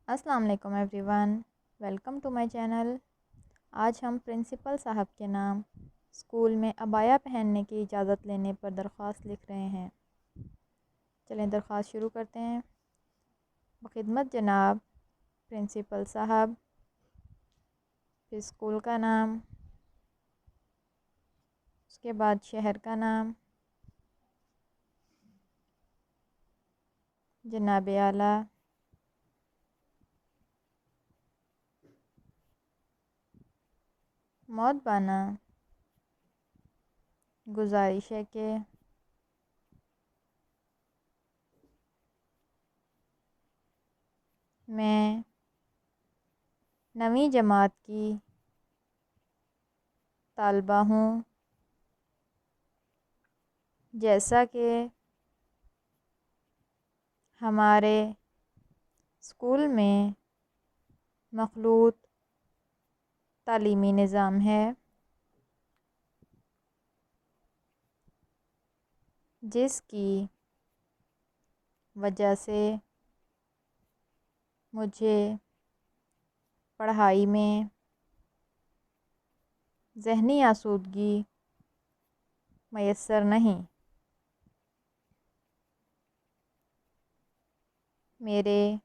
السلام علیکم everyone, welcome to my channel. آج ہم پرنسپل صاحب کے نام اسکول میں عبایا پہننے کی اجازت لینے پر درخواست لکھ رہے ہیں۔ چلیں درخواست شروع کرتے ہیں۔ بخدمت جناب پرنسپل صاحب، پھر اسکول کا نام، اس کے بعد شہر کا نام، جناب اعلیٰ، مؤدبانہ گزارش ہے کہ میں 9ویں جماعت کی طالبہ ہوں، جیسا کہ ہمارے اسکول میں مخلوط تعلیمی نظام ہے، جس کی وجہ سے مجھے پڑھائی میں ذہنی آسودگی میسر نہیں۔ میرے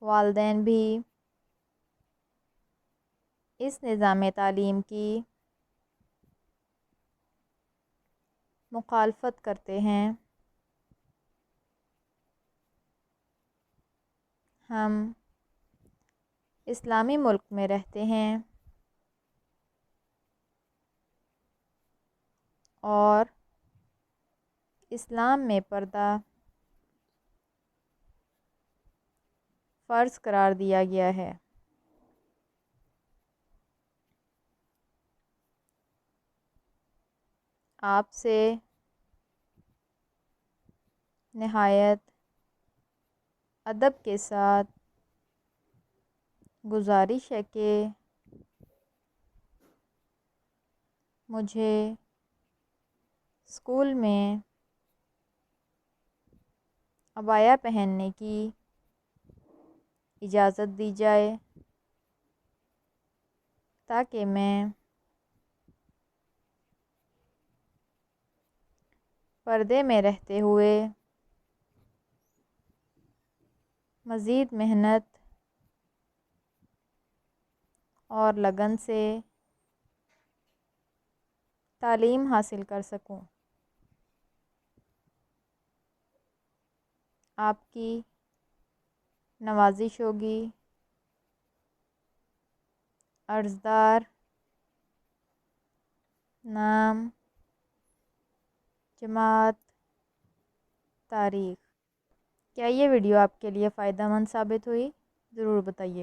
والدین بھی اس نظام تعلیم کی مخالفت کرتے ہیں۔ ہم اسلامی ملک میں رہتے ہیں اور اسلام میں پردہ فرض قرار دیا گیا ہے۔ آپ سے نہایت ادب کے ساتھ گزارش ہے کہ مجھے اسکول میں عبایا پہننے کی اجازت دی جائے، تاکہ میں پردے میں رہتے ہوئے مزید محنت اور لگن سے تعلیم حاصل کر سکوں۔ آپ کی نوازش ہوگی۔ عرضدار نام، جماعت، تاریخ۔ کیا یہ ویڈیو آپ کے لیے فائدہ مند ثابت ہوئی؟ ضرور بتائیے۔